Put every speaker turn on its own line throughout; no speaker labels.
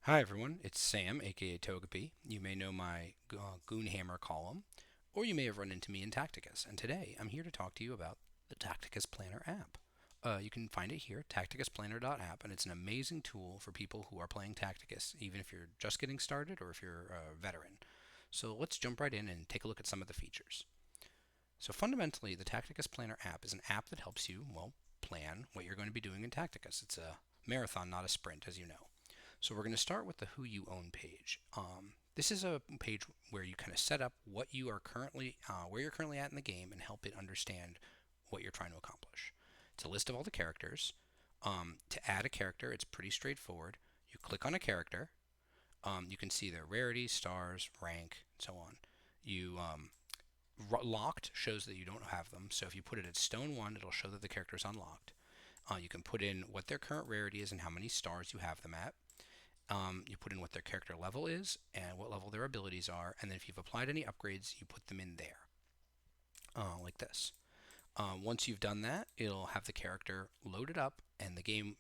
Hi everyone, it's Sam, aka Togepi. You may know my Goonhammer column, or you may have run into me in Tacticus. And today I'm here to talk to you about the Tacticus Planner app. You can find it here, tacticusplanner.app, and it's an amazing tool for people who are playing Tacticus, even if you're just getting started or if you're a veteran. So let's jump right in and take a look at some of the features. So fundamentally, the Tacticus Planner app is an app that helps you, well, plan what you're going to be doing in Tacticus. It's a marathon, not a sprint, as you know. So we're going to start with the Who You Own page. This is a page where you kind of set up what you are currently, where you're currently at in the game, and help it understand what you're trying to accomplish. It's a list of all the characters. To add a character, it's pretty straightforward. You click on a character. You can see their rarity, stars, rank, and so on. You locked shows that you don't have them. So if you put it at stone 1, it'll show that the character is unlocked. You can put in what their current rarity is and how many stars you have them at. You put in what their character level is and what level their abilities are, and then if you've applied any upgrades, you put them in there, like this. Once you've done that, it'll have the character loaded up, and the game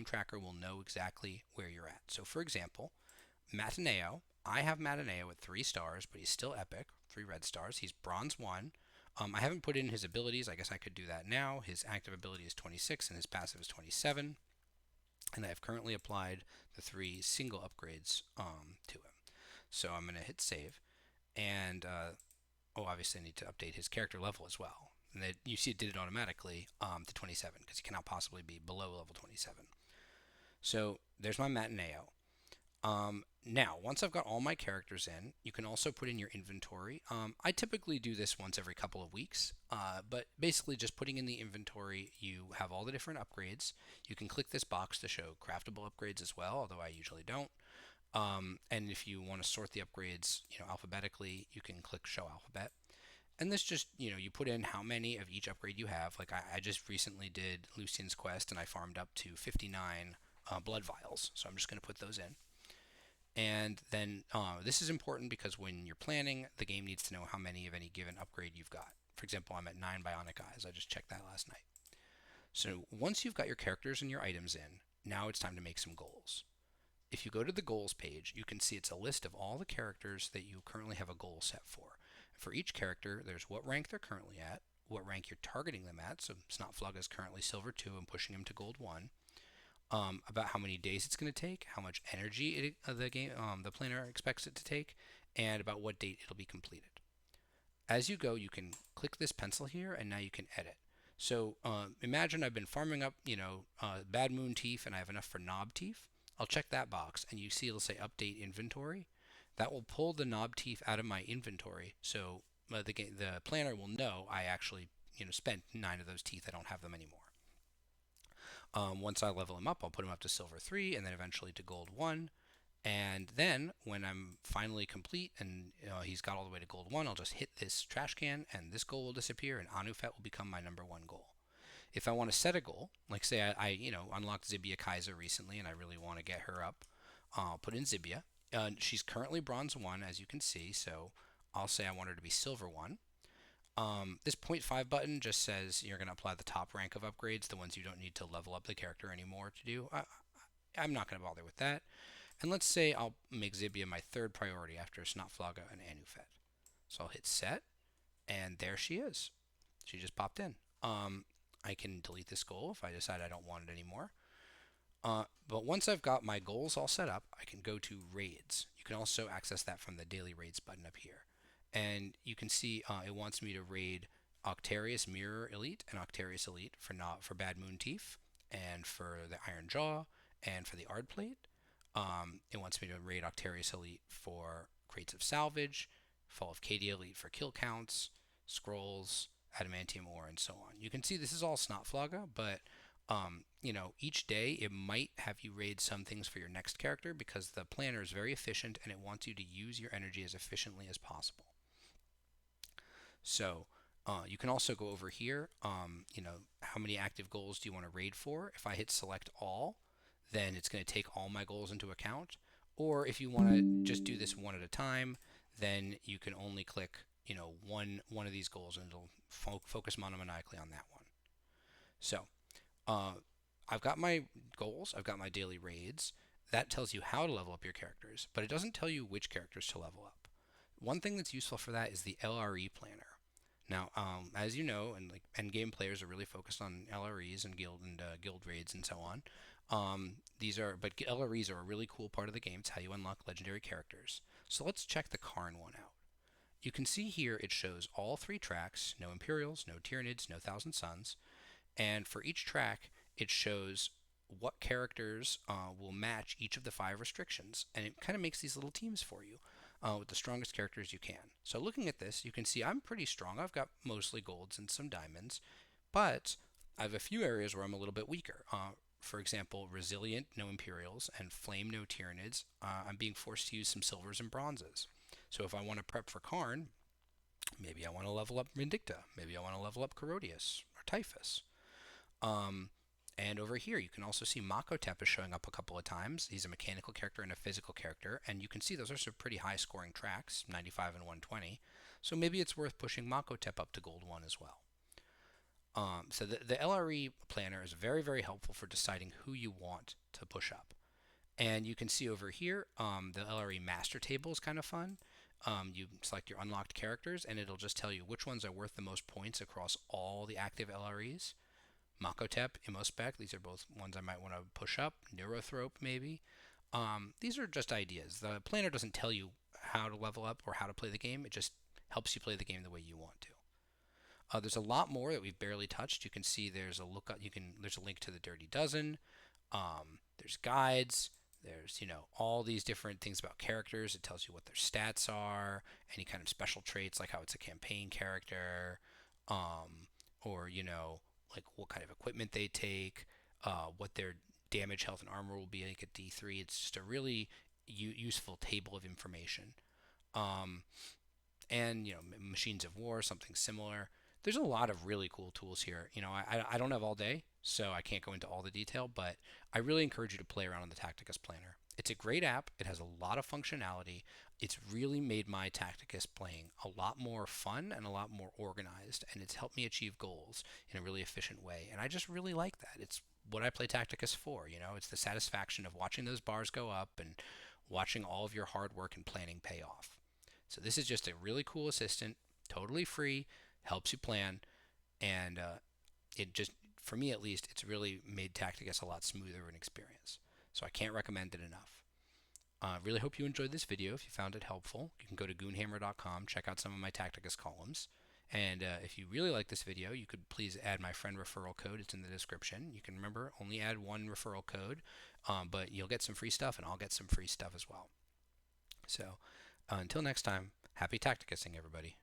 tracker will know exactly where you're at. So, for example, Matineo. I have Matineo at 3 stars, but he's still epic. 3 red stars. He's bronze 1. I haven't put in his abilities. I guess I could do that now. His active ability is 26 and his passive is 27. And I have currently applied the 3 single upgrades to him. So I'm going to hit save. And obviously I need to update his character level as well. And you see it did it automatically to 27 because he cannot possibly be below level 27. So there's my Matineo. Now, once I've got all my characters in, you can also put in your inventory. I typically do this once every couple of weeks, but basically just putting in the inventory, you have all the different upgrades. You can click this box to show craftable upgrades as well, although I usually don't. And if you want to sort the upgrades, alphabetically, you can click show alphabet. And this just, you put in how many of each upgrade you have. Like I just recently did Lucian's Quest and I farmed up to 59 blood vials. So I'm just going to put those in. And then this is important because when you're planning, the game needs to know how many of any given upgrade you've got. For example, I'm at 9 bionic eyes. I just checked that last night. So once you've got your characters and your items in, now it's time to make some goals. If you go to the goals page, you can see it's a list of all the characters that you currently have a goal set for. For each character, there's what rank they're currently at, what rank you're targeting them at. So Snotflugga is currently silver 2 and pushing him to gold 1. About how many days it's going to take, how much energy the planner expects it to take, and about what date it'll be completed. As you go, you can click this pencil here, and now you can edit. So imagine I've been farming up, Bad Moon Teeth, and I have enough for Knob Teeth. I'll check that box, and you see it'll say Update Inventory. That will pull the Knob Teeth out of my inventory, so the planner will know I actually spent 9 of those teeth. I don't have them anymore. Once I level him up, I'll put him up to silver 3 and then eventually to gold 1. And then when I'm finally complete and he's got all the way to gold 1, I'll just hit this trash can and this goal will disappear and Anufet will become my number 1 goal. If I want to set a goal, like say I unlocked Zibia Kaiser recently and I really want to get her up, I'll put in Zibia. She's currently bronze 1, as you can see, so I'll say I want her to be silver 1. This 0.5 button just says you're going to apply the top rank of upgrades, the ones you don't need to level up the character anymore to do. I'm not going to bother with that. And let's say I'll make Zibia my 3rd priority after Snotflogga and Anufet. So I'll hit set, and there she is. She just popped in. I can delete this goal if I decide I don't want it anymore. But once I've got my goals all set up, I can go to raids. You can also access that from the daily raids button up here. And you can see it wants me to raid Octarius Mirror Elite and Octarius Elite for Bad Moon Teeth and for the Iron Jaw and for the Ard Plate. It wants me to raid Octarius Elite for Crates of Salvage, Fall of Cadia Elite for kill counts, scrolls, adamantium ore, and so on. You can see this is all Snotflogga, but each day it might have you raid some things for your next character because the planner is very efficient and it wants you to use your energy as efficiently as possible. So you can also go over here, how many active goals do you want to raid for? If I hit select all, then it's going to take all my goals into account. Or if you want to just do this one at a time, then you can only click, one of these goals and it'll focus monomaniacally on that one. So I've got my goals, I've got my daily raids. that tells you how to level up your characters, but it doesn't tell you which characters to level up. One thing that's useful for that is the LRE planner. Now, as you know, and like end game players are really focused on LREs and guild raids and so on. But LREs are a really cool part of the game. It's how you unlock legendary characters. So let's check the Karn one out. You can see here it shows all three tracks: no Imperials, no Tyranids, no Thousand Suns. And for each track, it shows what characters will match each of the five restrictions, and it kind of makes these little teams for you with the strongest characters you can. So looking at this, you can see I'm pretty strong. I've got mostly golds and some diamonds, but I have a few areas where I'm a little bit weaker. For example, resilient, no Imperials, and flame, no Tyranids. I'm being forced to use some silvers and bronzes. So if I want to prep for Karn, maybe I want to level up Vindicta. Maybe I want to level up Corodius or Typhus. Um, and over here, you can also see Makotep is showing up a couple of times. He's a mechanical character and a physical character, and you can see those are some pretty high-scoring tracks, 95 and 120. So maybe it's worth pushing Makotep up to Gold 1 as well. So the LRE planner is very, very helpful for deciding who you want to push up. And you can see over here, the LRE master table is kind of fun. You select your unlocked characters, and it'll just tell you which ones are worth the most points across all the active LREs. Makotep, Immospec, these are both ones I might want to push up. Neurothrope, maybe. These are just ideas. The planner doesn't tell you how to level up or how to play the game. It just helps you play the game the way you want to. There's a lot more that we've barely touched. You can see there's a look. There's a link to the Dirty Dozen. There's guides. There's all these different things about characters. It tells you what their stats are, any kind of special traits like how it's a campaign character, or like what kind of equipment they take, what their damage, health, and armor will be like at D3. It's just a really useful table of information. Um, and machines of war, something similar. There's a lot of really cool tools here. I don't have all day, so I can't go into all the detail, but I really encourage you to play around on the Tacticus Planner. It's a great app. It has a lot of functionality. It's really made my Tacticus playing a lot more fun and a lot more organized, and it's helped me achieve goals in a really efficient way. And I just really like that. It's what I play Tacticus for. It's the satisfaction of watching those bars go up and watching all of your hard work and planning pay off. So this is just a really cool assistant, totally free, helps you plan, and it just, for me at least, it's really made Tacticus a lot smoother of an experience. So I can't recommend it enough. Really hope you enjoyed this video. If you found it helpful, you can go to goonhammer.com, check out some of my Tacticus columns. And if you really like this video, you could please add my friend referral code. It's in the description. You can remember, only add one referral code, but you'll get some free stuff, and I'll get some free stuff as well. So until next time, happy Tacticusing, everybody.